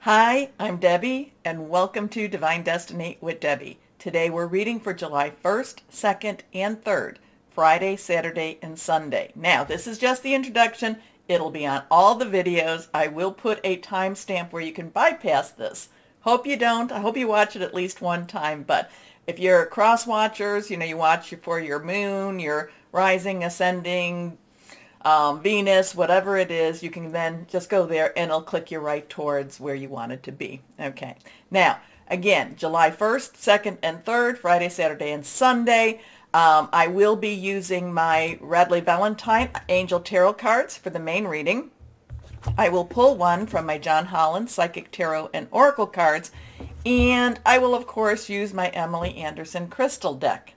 Hi, I'm Debbie, and welcome to Divine Destiny with Debbie. Today we're reading for July 1st, 2nd, and 3rd, Friday, Saturday, and Sunday. Now, this is just the introduction. It'll be on all the videos. I will put a timestamp where you can bypass this. Hope you don't. I hope you watch it at least one time, but if you're Crosswatchers, you watch for your moon, your rising, ascending, Venus, whatever it is, you can then just go there and it'll click you right towards where you want it to be. Okay. Now, again, July 1st, 2nd, and 3rd, Friday, Saturday, and Sunday. I will be using my Radley Valentine Angel Tarot cards for the main reading. I will pull one from my John Holland Psychic Tarot and Oracle cards, and I will, of course, use my Emily Anderson Crystal deck.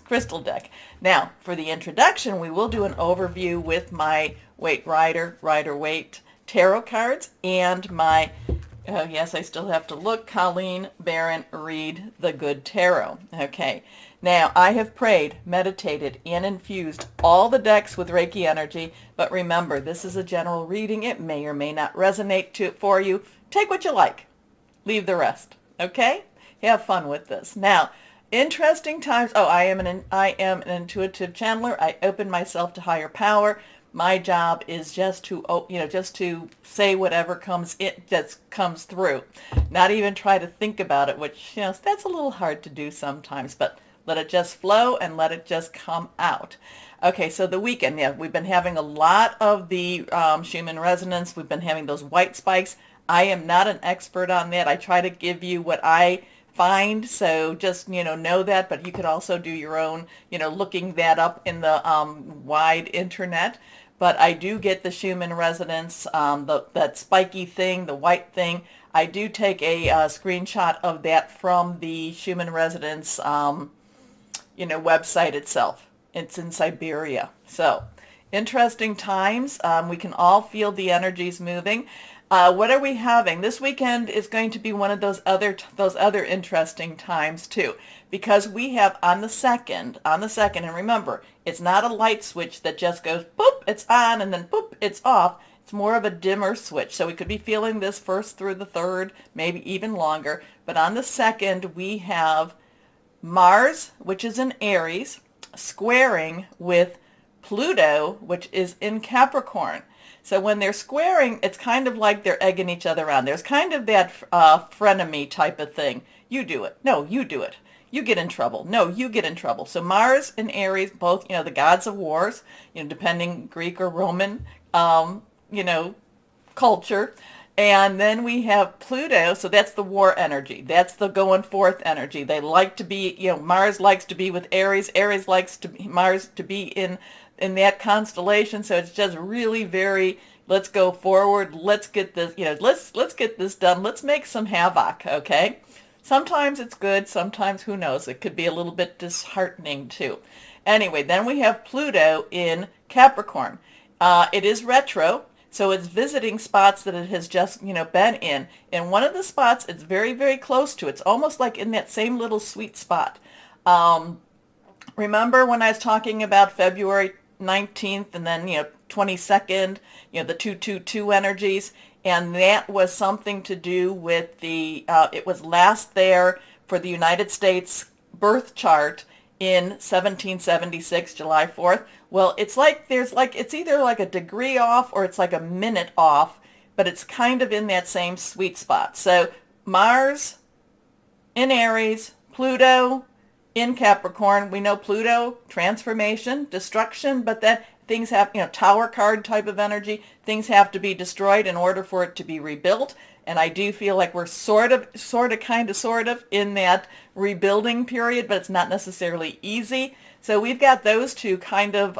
Crystal deck. Now, for the introduction, we will do an overview with my Rider-Waite tarot cards and my, yes, I still have to look, Colleen Barron Reed the Good Tarot. Okay. Now, I have prayed, meditated, and infused all the decks with Reiki energy, but remember, this is a general reading. It may or may not resonate for you. Take what you like. Leave the rest. Okay? Have fun with this. Now, interesting times. Oh, I am an intuitive channeler. I open myself to higher power. My job is just to, just to say whatever comes through. Not even try to think about it, which, that's a little hard to do sometimes, but let it just flow and let it just come out. Okay, so the weekend, yeah, we've been having a lot of the Schumann resonance. We've been having those white spikes. I am not an expert on that. I try to give you what I find, so just know that, but you could also do your own looking that up in the wide internet. But I do get the Schumann resonance, that spiky thing, the white thing. I do take a screenshot of that from the Schumann resonance website itself. It's in Siberia. So interesting times. We can all feel the energies moving. What are we having? This weekend is going to be one of those other interesting times too, because we have on the second, and remember, it's not a light switch that just goes boop, it's on, and then boop, it's off. It's more of a dimmer switch. So we could be feeling this first through the third, maybe even longer. But on the second, we have Mars, which is in Aries, squaring with Pluto, which is in Capricorn. So when they're squaring, it's kind of like they're egging each other on. There's kind of that frenemy type of thing. You do it. No, you do it. You get in trouble. No, you get in trouble. So Mars and Aries, both, the gods of wars, depending Greek or Roman, culture. And then we have Pluto, so that's the war energy. That's the going forth energy. They like to be, Mars likes to be with Aries. Aries likes Mars to be in that constellation. So it's just really very, let's go forward. Let's get this, let's get this done. Let's make some havoc, okay? Sometimes it's good. Sometimes, who knows? It could be a little bit disheartening too. Anyway, then we have Pluto in Capricorn. It is retro. So it's visiting spots that it has just, been in. And one of the spots it's very, very close to. It's almost like in that same little sweet spot. Remember when I was talking about February 19th and then, 22nd, the 222 energies? And that was something to do with the, it was last there for the United States birth chart in 1776, July 4th. Well, it's like it's either like a degree off or it's like a minute off, but it's kind of in that same sweet spot. So Mars in Aries, Pluto in Capricorn. We know Pluto, transformation, destruction, but then things have, tower card type of energy. Things have to be destroyed in order for it to be rebuilt. And I do feel like we're sort of in that rebuilding period, but it's not necessarily easy. So we've got those two kind of,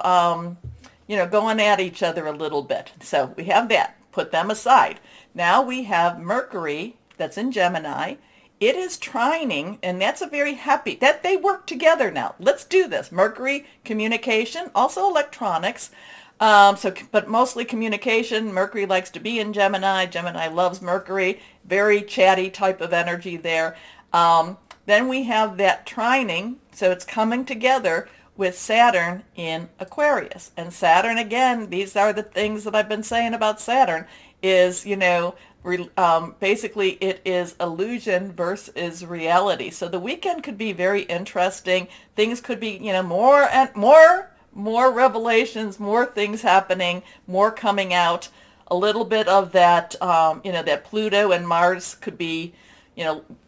going at each other a little bit. So we have that. Put them aside. Now we have Mercury, that's in Gemini. It is trining, and that's a very happy, that they work together now. Let's do this. Mercury Communication, also electronics. But mostly communication. Mercury likes to be in Gemini. Gemini loves Mercury. Very chatty type of energy there. Then we have that trining, so it's coming together with Saturn in Aquarius. And Saturn, again, these are the things that I've been saying about Saturn, is, Basically, it is illusion versus reality. So the weekend could be very interesting. Things could be, more and more revelations, more things happening, more coming out. A little bit of that, that Pluto and Mars could be,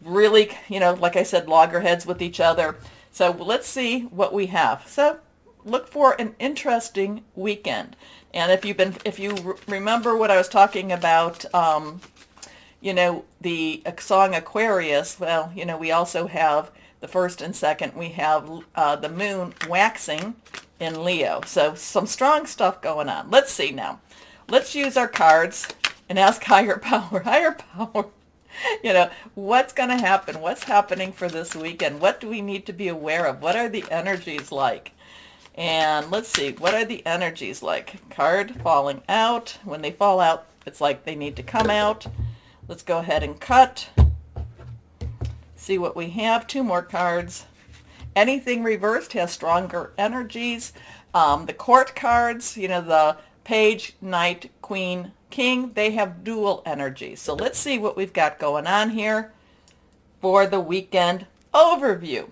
really, like I said, loggerheads with each other. So let's see what we have. So look for an interesting weekend. And if you remember what I was talking about, the song Aquarius, well, we also have the first and second. We have the moon waxing in Leo. So some strong stuff going on. Let's see now. Let's use our cards and ask higher power. Higher power. What's going to happen? What's happening for this weekend? What do we need to be aware of? What are the energies like? And let's see, what are the energies like? Card falling out. When they fall out, it's like they need to come out. Let's go ahead and cut. See what we have. 2 more cards. Anything reversed has stronger energies. The court cards, the page, knight, queen, king, they have dual energies. So let's see what we've got going on here for the weekend overview.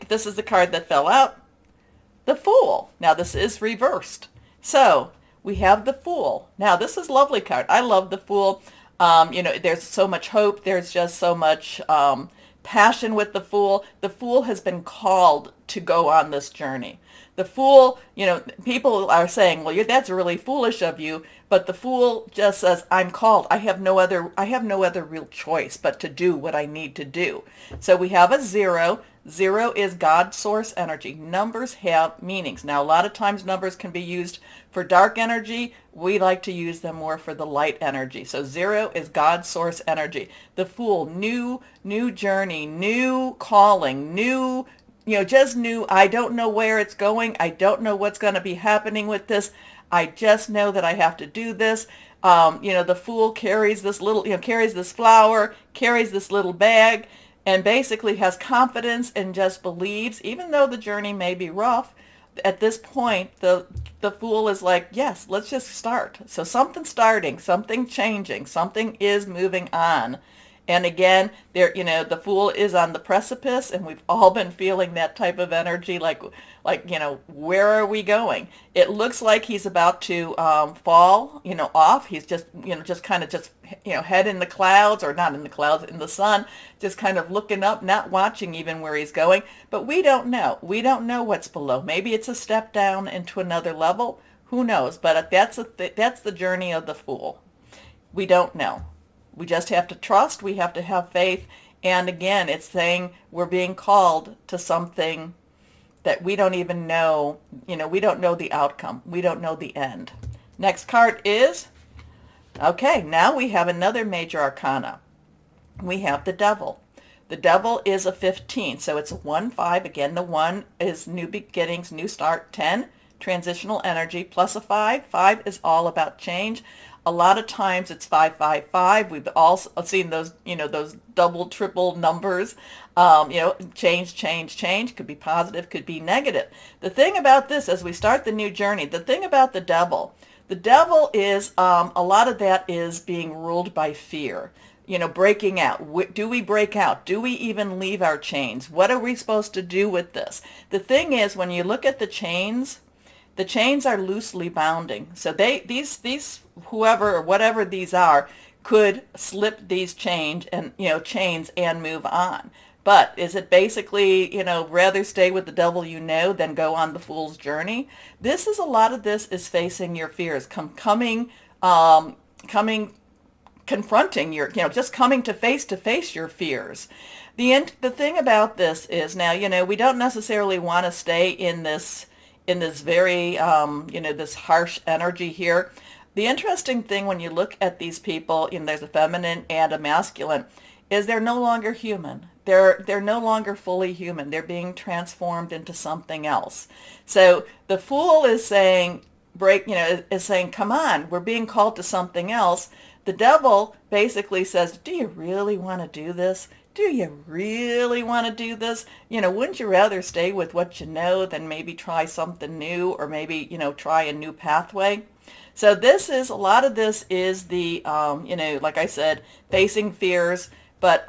This is the card that fell out. The Fool. Now this is reversed. So we have the Fool. Now this is a lovely card. I love the Fool. There's so much hope. There's just so much passion with the Fool. The Fool has been called to go on this journey. The Fool, people are saying, well, that's really foolish of you. But the Fool just says, I'm called. I have no other real choice but to do what I need to do. So we have a 0. 0 is God source energy. Numbers have meanings. Now, a lot of times numbers can be used for dark energy. We like to use them more for the light energy. So 0 is God source energy. The Fool, new journey, new calling, new, just new. I don't know where it's going. I don't know what's going to be happening with this. I just know that I have to do this. The Fool carries this little, carries this flower, carries this little bag, and basically has confidence and just believes, even though the journey may be rough, at this point, the Fool is like, yes, let's just start. So something's starting, something changing, something is moving on. And again, the Fool is on the precipice, and we've all been feeling that type of energy, like, where are we going? It looks like he's about to fall, off. He's just head in the clouds, or not in the clouds, in the sun, just kind of looking up, not watching even where he's going. But we don't know. We don't know what's below. Maybe it's a step down into another level. Who knows? But that's the journey of the Fool. We don't know. We just have to trust. We have to have faith. And again, it's saying we're being called to something that we don't even know. We don't know the outcome. We don't know the end. Next card is, okay, now we have another major arcana. We have the Devil. The Devil is a 15, so it's a 1-5. Again, the 1 is new beginnings, new start. 10, transitional energy, plus a 5. 5 is all about change. A lot of times it's 555. We've all seen those, those double, triple numbers. Change. Could be positive, could be negative. The thing about this, as we start the new journey, the thing about the Devil is a lot of that is being ruled by fear. Breaking out. Do we break out? Do we even leave our chains? What are we supposed to do with this? The thing is, when you look at the chains are loosely bounding. So these whoever or whatever these are could slip these chains and move on. But is it basically, rather stay with the devil than go on the fool's journey? A lot of this is facing your fears, confronting your, just coming to face your fears. The thing about this is now, we don't necessarily want to stay in this very, this harsh energy here. The interesting thing when you look at these people, there's a feminine and a masculine, is they're no longer human. They're no longer fully human. They're being transformed into something else. So the Fool is saying, is saying, come on, we're being called to something else. The Devil basically says, do you really want to do this? Do you really want to do this? Wouldn't you rather stay with what you know than maybe try something new, or maybe, try a new pathway? So this is, a lot of this is the, like I said, facing fears. But,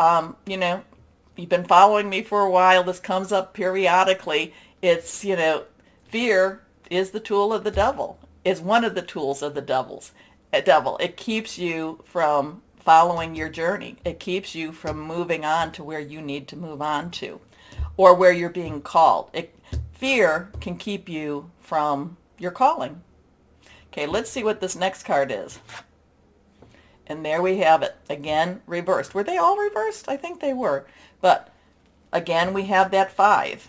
you've been following me for a while. This comes up periodically. It's, fear is the tool of the devil, is one of the tools of the devil. It keeps you from following your journey. It keeps you from moving on to where you need to move on to, or where you're being called. Fear can keep you from your calling. Okay, let's see what this next card is. And there we have it. Again, reversed. Were they all reversed? I think they were. But again, we have that 5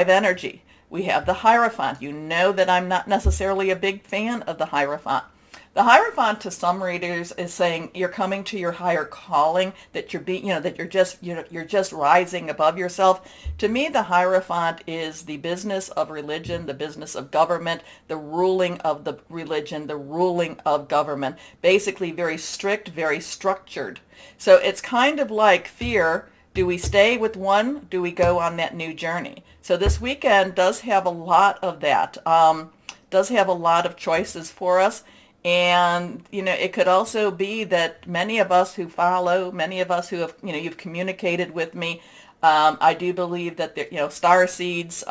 energy. We have the Hierophant. You know that I'm not necessarily a big fan of the Hierophant. The Hierophant, to some readers, is saying you're coming to your higher calling, that you're being, that you're just rising above yourself. To me, the Hierophant is the business of religion, the business of government, the ruling of the religion, the ruling of government. Basically, very strict, very structured. So it's kind of like fear. Do we stay with one? Do we go on that new journey? So this weekend does have a lot of that. Does have a lot of choices for us. And, it could also be that many of us who follow, many of us who have, you've communicated with me, I do believe that, star seeds,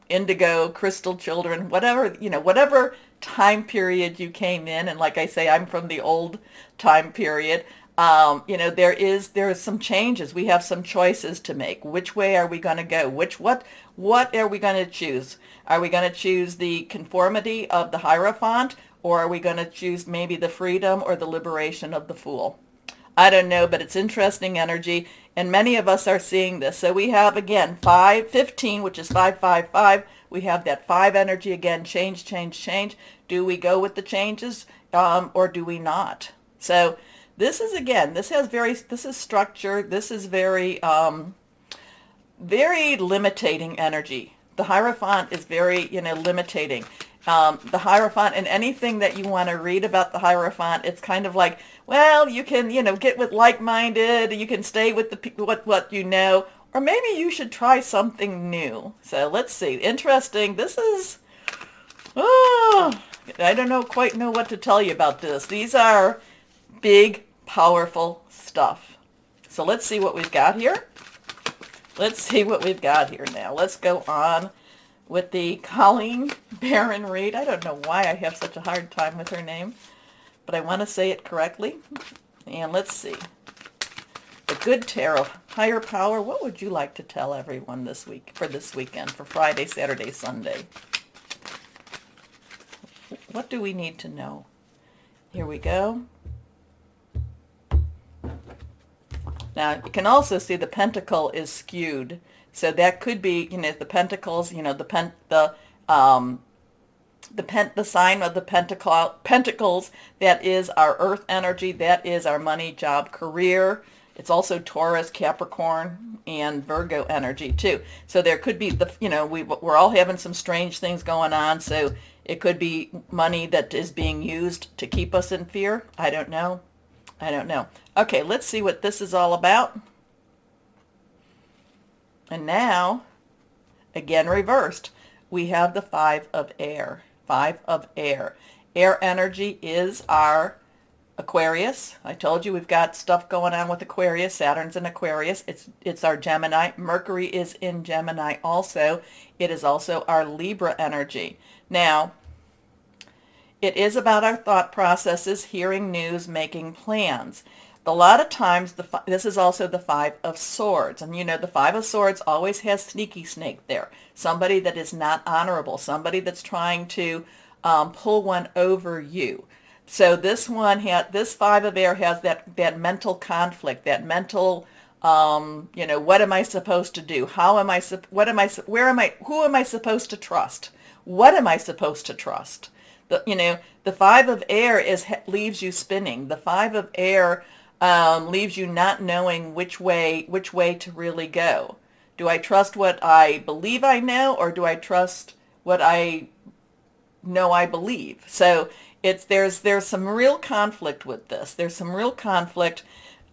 indigo, crystal children, whatever time period you came in. And like I say, I'm from the old time period. There is some changes. We have some choices to make. Which way are we going to go? What are we going to choose? Are we going to choose the conformity of the Hierophant? Or are we going to choose maybe the freedom or the liberation of the Fool? I don't know, but it's interesting energy, and many of us are seeing this. So we have, again, 15, which is 555. We have that 5 energy again, change, change, change. Do we go with the changes or do we not? So this is, again, this is structure. This is very, very limiting energy. The Hierophant is very, limiting. The Hierophant, and anything that you want to read about the Hierophant, it's kind of like, well, you can, get with like-minded, you can stay with what you know, or maybe you should try something new. So let's see. Interesting. This is, I don't quite know what to tell you about this. These are big, powerful stuff. So let's see what we've got here. Let's see what we've got here now. Let's go on with the Colleen Barron Reed. I don't know why I have such a hard time with her name, but I want to say it correctly. And let's see. The Good Tarot, Higher Power. What would you like to tell everyone this week, for this weekend, for Friday, Saturday, Sunday? What do we need to know? Here we go. Now, you can also see the pentacle is skewed. So that could be, the pentacles, the sign of the pentacles, that is our earth energy, that is our money, job, career. It's also Taurus, Capricorn, and Virgo energy too. So there could be, we're all having some strange things going on. So it could be money that is being used to keep us in fear. I don't know. Okay, let's see what this is all about. And now, again reversed, we have the 5 of air. 5 of air. Air energy is our Aquarius. I told you we've got stuff going on with Aquarius. Saturn's in Aquarius. It's our Gemini. Mercury is in Gemini also. It is also our Libra energy. Now, it is about our thought processes, hearing news, making plans. A lot of times, this is also the 5 of Swords. And the 5 of Swords always has sneaky snake there. Somebody that is not honorable. Somebody that's trying to pull one over you. So this 5 of air has that mental conflict, that mental, what am I supposed to do? Who am I supposed to trust? What am I supposed to trust? The 5 of air leaves you spinning. The 5 of air leaves you not knowing which way to really go. Do I trust what I believe I know, or do I trust what I know I believe? So there's some real conflict with this. There's some real conflict.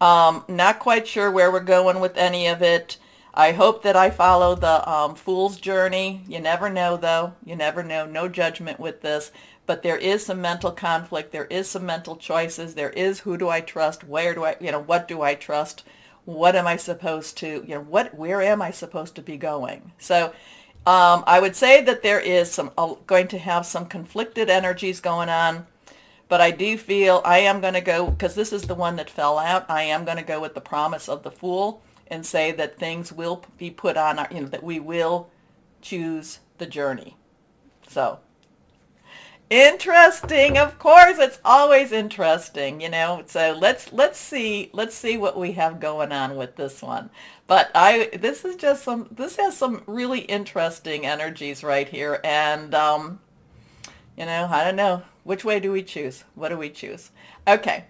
Not quite sure where we're going with any of it. I hope that I follow the Fool's journey. You never know, though. You never know. No judgment with this. but there is some mental conflict. There is some mental choices. There is, who do I trust? Where do I, what do I trust? What am I supposed to, where am I supposed to be going? So I would say that there is going to have some conflicted energies going on, but I do feel I am going to go, because this is the one that fell out, I am going to go with the promise of the Fool and say that things will be put on, that we will choose the journey. So interesting, of course, it's always interesting, so let's see what we have going on with this one. But this has some really interesting energies right here, and I don't know, which way do we choose? What do we choose? Okay,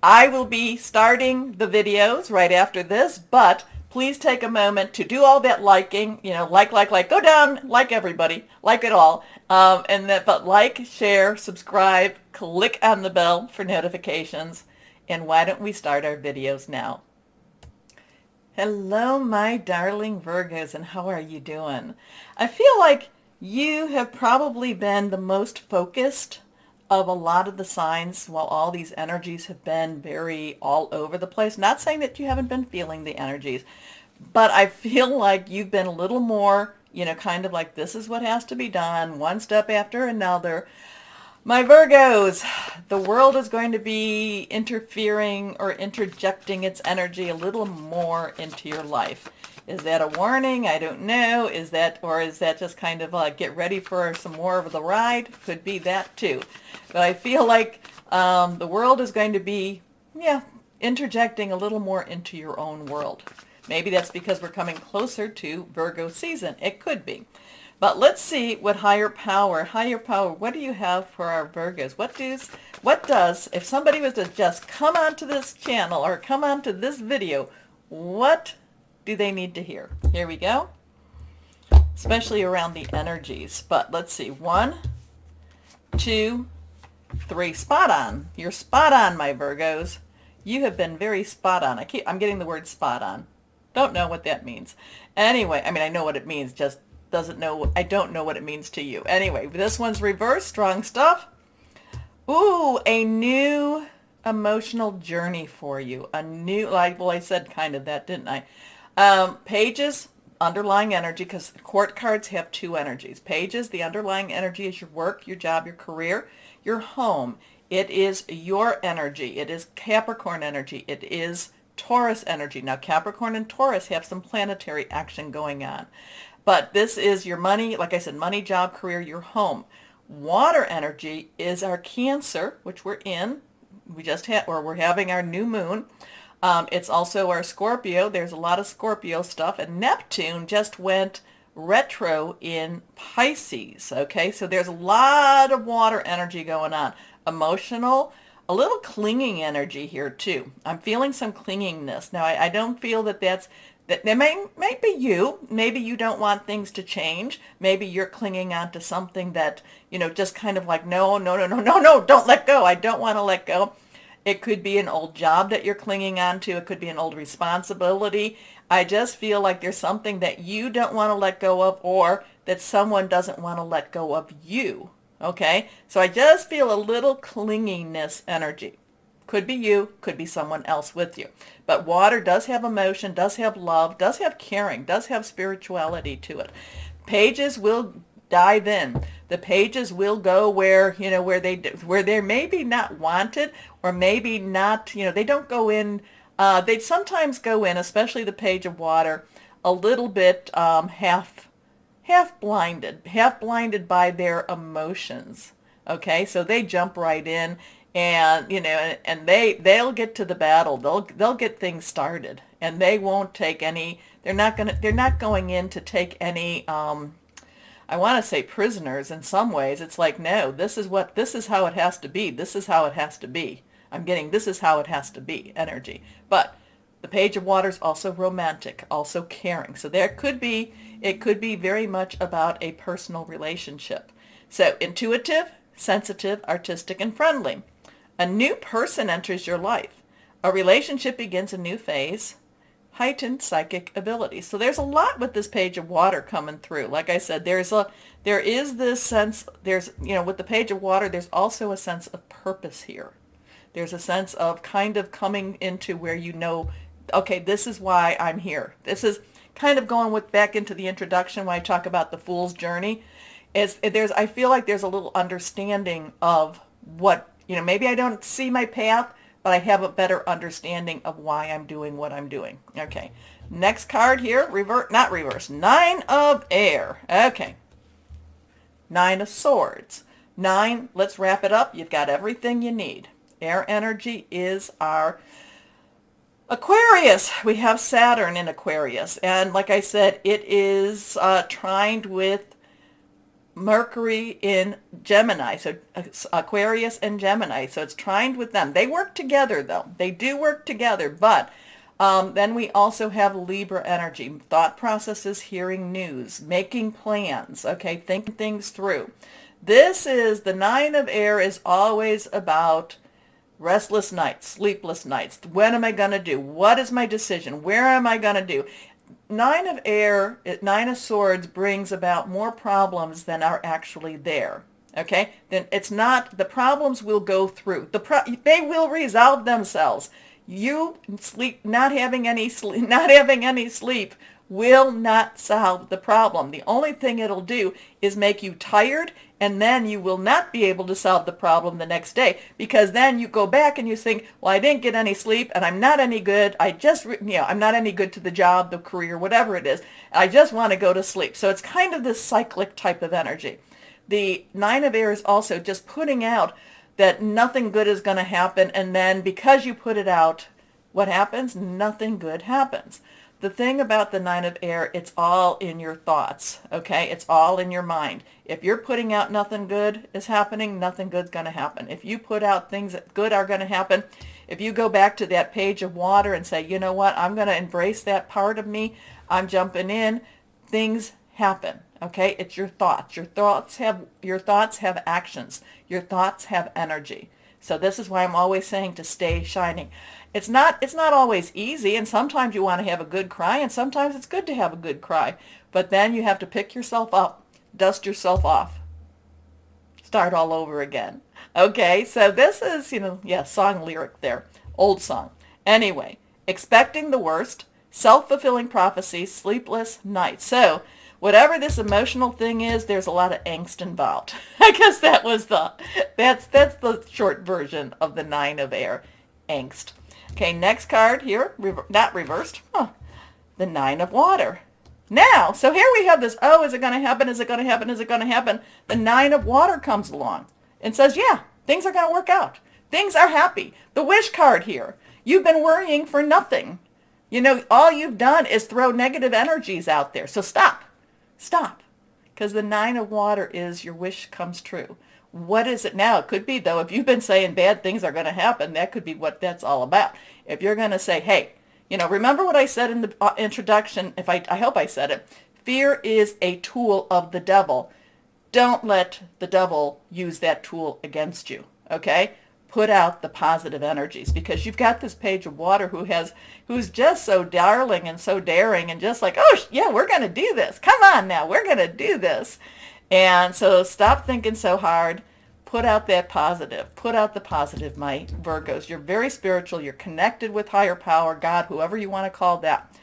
I will be starting the videos right after this, but please take a moment to do all that liking, like, go down, like everybody, like it all. But like, share, subscribe, click on the bell for notifications. And why don't we start our videos now? Hello, my darling Virgos, and how are you doing? I feel like you have probably been the most focused of a lot of the signs, while all these energies have been very all over the place. Not saying that you haven't been feeling the energies, but I feel like you've been a little more, kind of like, this is what has to be done, one step after another. My Virgos, the world is going to be interfering or interjecting its energy a little more into your life. Is that a warning? I don't know. Is that just kind of like, get ready for some more of the ride? Could be that too. But I feel like the world is going to be, interjecting a little more into your own world. Maybe that's because we're coming closer to Virgo season. It could be. But let's see what higher power, what do you have for our Virgos? What does, if somebody was to just come onto this channel or come onto this video, what do they need to hear? Here we go. Especially around the energies. But let's see. 1, 2, 3. Spot on. You're spot on, my Virgos. You have been very spot on. I'm getting the word spot on. Don't know what that means. Anyway, I know what it means, just I don't know what it means to you. Anyway, this one's reverse, strong stuff. Ooh, a new emotional journey for you. I said kind of that, didn't I? Pages, underlying energy, because court cards have two energies. Pages, the underlying energy is your work, your job, your career, your home. It is your energy. It is Capricorn energy. It is Taurus energy. Now, Capricorn and Taurus have some planetary action going on. But this is your money, like I said, money, job, career, your home. Water energy is our Cancer, which we're in. We're having our new moon. It's also our Scorpio. There's a lot of Scorpio stuff. And Neptune just went retro in Pisces. Okay, so there's a lot of water energy going on. Emotional, a little clinging energy here too. I'm feeling some clingingness. Now, I don't feel that may be you. Maybe you don't want things to change. Maybe you're clinging on to something that, just kind of like, no, don't let go. I don't want to let go. It could be an old job that you're clinging on to. It could be an old responsibility. I just feel like there's something that you don't want to let go of, or that someone doesn't want to let go of you. Okay? So I just feel a little clinginess energy. Could be you, could be someone else with you. But water does have emotion, does have love, does have caring, does have spirituality to it. Pages will dive in. The pages will go where they're maybe not wanted, or maybe not, they don't go in, they sometimes go in, especially the page of water, a little bit half blinded by their emotions. Okay, so they jump right in. And and they'll get to the battle. They'll get things started, and they won't take any. They're not going in to take any. I want to say prisoners in some ways. It's like, no, this is how it has to be. This is how it has to be. I'm getting, this is how it has to be energy. But the page of water is also romantic, also caring. So it could be very much about a personal relationship. So intuitive, sensitive, artistic, and friendly. A new person enters your life. A relationship begins a new phase. heightened psychic ability. So there's a lot with this page of water coming through. Like I said, there is this sense, with the page of water, there's also a sense of purpose here. There's a sense of kind of coming into where okay, this is why I'm here. This is kind of going back into the introduction when I talk about the fool's journey. I feel like there's a little understanding of what, maybe I don't see my path, but I have a better understanding of why I'm doing what I'm doing. Okay, next card here, not reverse, Nine of Air. Okay, Nine of Swords. Nine, let's wrap it up. You've got everything you need. Air energy is our Aquarius. We have Saturn in Aquarius. And like I said, it is trined with Mercury in Gemini, so Aquarius and Gemini, so it's trined with them. They work together, though. They do work together, but then we also have Libra energy, thought processes, hearing news, making plans, okay, thinking things through. The Nine of Air is always about restless nights, sleepless nights. When am I going to do? What is my decision? Where am I going to do? Nine of Air, Nine of Swords brings about more problems than are actually there. Okay? Then it's not, the problems will go through. They will resolve themselves. Not having any sleep will not solve the problem. The only thing it'll do is make you tired, and then you will not be able to solve the problem the next day, because then you go back and you think, well, I didn't get any sleep and I'm not any good. I'm not any good to the job, the career, whatever it is. I just want to go to sleep. So it's kind of this cyclic type of energy. The Nine of Air is also just putting out that nothing good is going to happen, and then because you put it out, what happens? Nothing good happens. The thing about the Nine of Air, it's all in your thoughts, okay? It's all in your mind. If you're putting out nothing good is happening, nothing good's going to happen. If you put out things that good are going to happen, if you go back to that page of water and say, you know what, I'm going to embrace that part of me, I'm jumping in, things happen, okay? It's your thoughts. Your thoughts have actions. Your thoughts have energy. So this is why I'm always saying to stay shining. It's not always easy, and sometimes you want to have a good cry, and sometimes it's good to have a good cry. But then you have to pick yourself up, dust yourself off, start all over again. Okay, so this is, song lyric there, old song. Anyway, expecting the worst, self-fulfilling prophecies, sleepless nights. So whatever this emotional thing is, there's a lot of angst involved. I guess that's the short version of the Nine of Air, angst. Okay, next card here, not reversed, the Nine of Water. Now, so here we have this, is it going to happen? Is it going to happen? Is it going to happen? The Nine of Water comes along and says, yeah, things are going to work out. Things are happy. The wish card here. You've been worrying for nothing. All you've done is throw negative energies out there. So stop. Because the Nine of Water is your wish comes true. What is it now? It could be, though, if you've been saying bad things are going to happen, that could be what that's all about. If you're going to say, hey, remember what I said in the introduction, I hope I said it, fear is a tool of the devil. Don't let the devil use that tool against you, okay? Put out the positive energies, because you've got this page of water who's just so darling and so daring and just like, oh, yeah, we're going to do this. Come on now, we're going to do this. And so stop thinking so hard. Put out that positive. Put out the positive, my Virgos. You're very spiritual. You're connected with higher power, God, whoever you want to call that.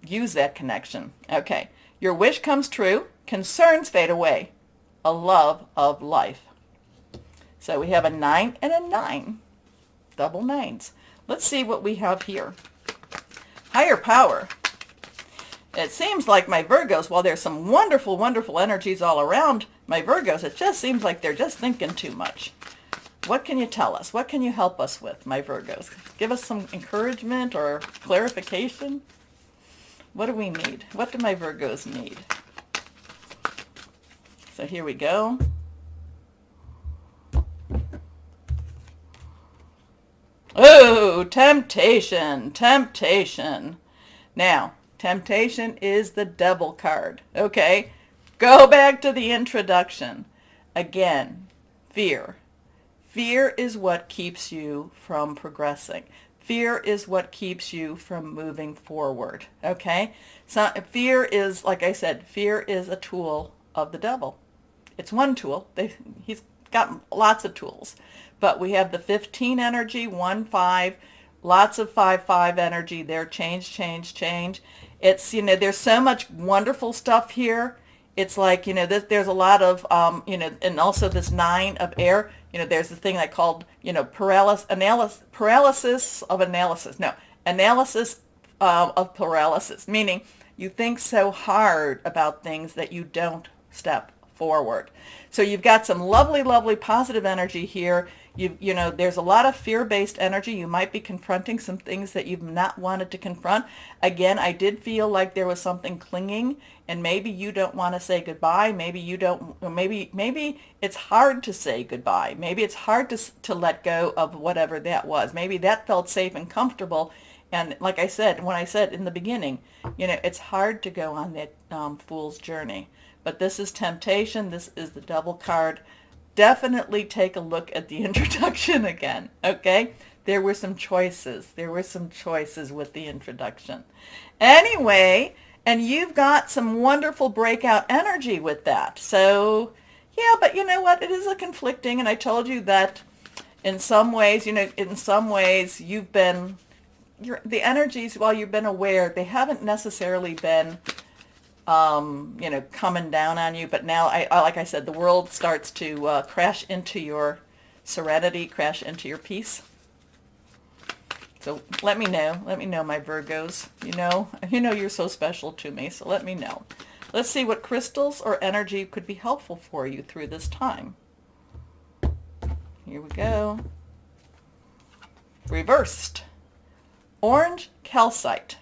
Use that connection. Okay. Your wish comes true. Concerns fade away. A love of life. So we have a 9 and a 9. Double nines. Let's see what we have here. Higher power. It seems like my Virgos, while there's some wonderful, wonderful energies all around my Virgos, it just seems like they're just thinking too much. What can you tell us? What can you help us with, my Virgos? Give us some encouragement or clarification. What do we need? What do my Virgos need? So here we go. Oh, temptation, temptation. Now, temptation is the devil card, okay? Go back to the introduction. Again, fear. Fear is what keeps you from progressing. Fear is what keeps you from moving forward, okay? So fear is, like I said, fear is a tool of the devil. It's one tool. He's got lots of tools. But we have the 15 energy, 1-5, lots of 5-5 energy there, change, change, change. It's, there's so much wonderful stuff here. It's like, there's a lot of, and also this 9 of air. There's the thing I called, paralysis of analysis. No, analysis of paralysis, meaning you think so hard about things that you don't step forward. So you've got some lovely, lovely positive energy here. There's a lot of fear-based energy. You might be confronting some things that you've not wanted to confront. Again, I did feel like there was something clinging, and maybe you don't want to say goodbye. Maybe you don't. Maybe it's hard to say goodbye. Maybe it's hard to let go of whatever that was. Maybe that felt safe and comfortable. And like I said, when I said in the beginning, it's hard to go on that fool's journey. But this is temptation. This is the devil card. Definitely take a look at the introduction again, okay? There were some choices. There were some choices with the introduction. Anyway, and you've got some wonderful breakout energy with that. So, yeah, but you know what? It is a conflicting, and I told you that in some ways, you've been, the energies, while you've been aware, they haven't necessarily been coming down on you. But now, like I said, the world starts to crash into your serenity, crash into your peace. So let me know, my Virgos. You're so special to me, so let me know. Let's see what crystals or energy could be helpful for you through this time. Here we go. Reversed. Orange calcite.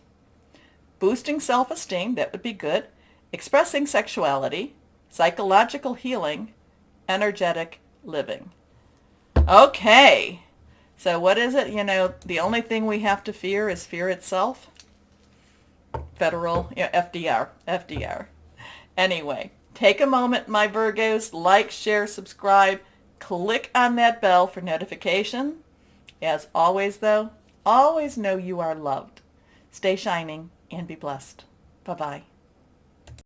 Boosting self-esteem, that would be good. Expressing sexuality, psychological healing, energetic living. Okay, so what is it? The only thing we have to fear is fear itself. Federal, FDR. Anyway, take a moment, my Virgos. Like, share, subscribe. Click on that bell for notification. As always, though, always know you are loved. Stay shining and be blessed. Bye-bye.